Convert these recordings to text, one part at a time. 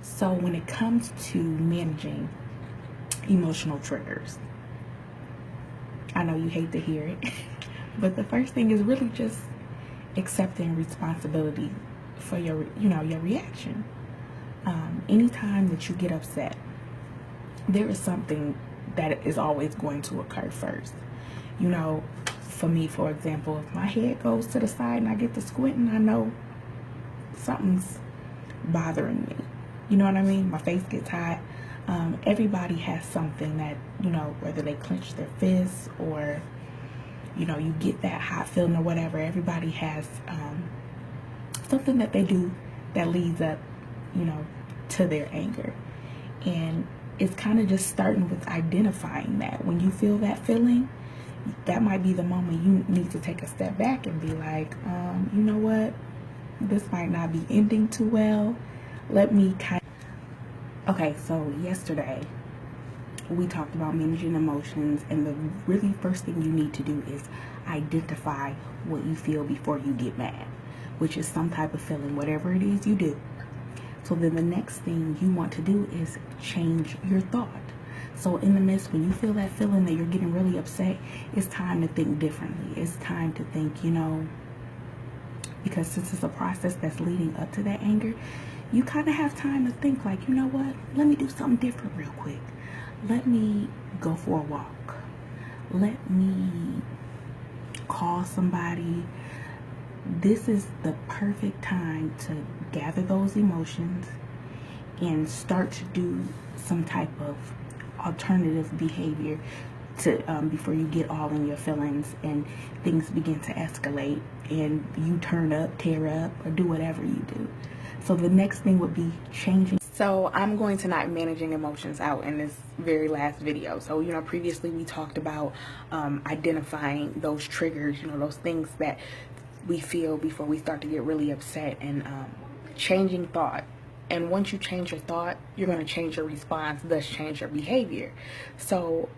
So when it comes to managing emotional triggers, I know you hate to hear it, but the first thing is really just accepting responsibility for your reaction. Anytime that you get upset, there is something that is always going to occur first. For me, for example, if my head goes to the side and I get to squinting, I know something's bothering me. You know what I mean? My face gets hot. Everybody has something that, whether they clench their fists or, you get that hot feeling or whatever. Everybody has something that they do that leads up, to their anger. And it's kind of just starting with identifying that. When you feel that feeling, that might be the moment you need to take a step back and be like, you know what? This might not be ending too well. Let me Okay, so yesterday we talked about managing emotions, and the really first thing you need to do is identify what you feel before you get mad, which is some type of feeling, whatever it is you do. So then the next thing you want to do is change your thought. So in the midst, when you feel that feeling that you're getting really upset, it's time to think differently. It's time to think, because since it's a process that's leading up to that anger, you kind of have time to think like, you know what, let me do something different real quick. Let me go for a walk. Let me call somebody. This is the perfect time to gather those emotions and start to do some type of alternative behavior to before you get all in your feelings and things begin to escalate and you turn up, tear up, or do whatever you do. So the next thing would be changing. So I'm going to knock managing emotions out in this very last video. So, previously we talked about identifying those triggers, those things that we feel before we start to get really upset, and changing thought. And once you change your thought, you're going to change your response, thus change your behavior. So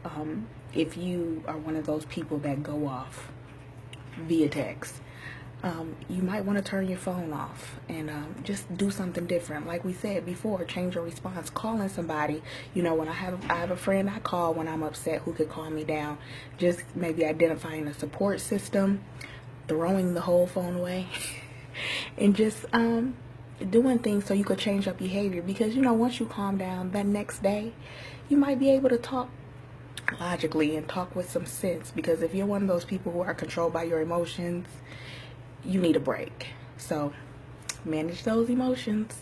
if you are one of those people that go off via text, you might want to turn your phone off and just do something different. Like we said before, change your response. Calling somebody, when I have a friend I call when I'm upset who could calm me down. Just maybe identifying a support system, throwing the whole phone away, and just doing things so you could change your behavior. Because once you calm down, that next day you might be able to talk logically and talk with some sense. Because if you're one of those people who are controlled by your emotions, you need a break. So manage those emotions.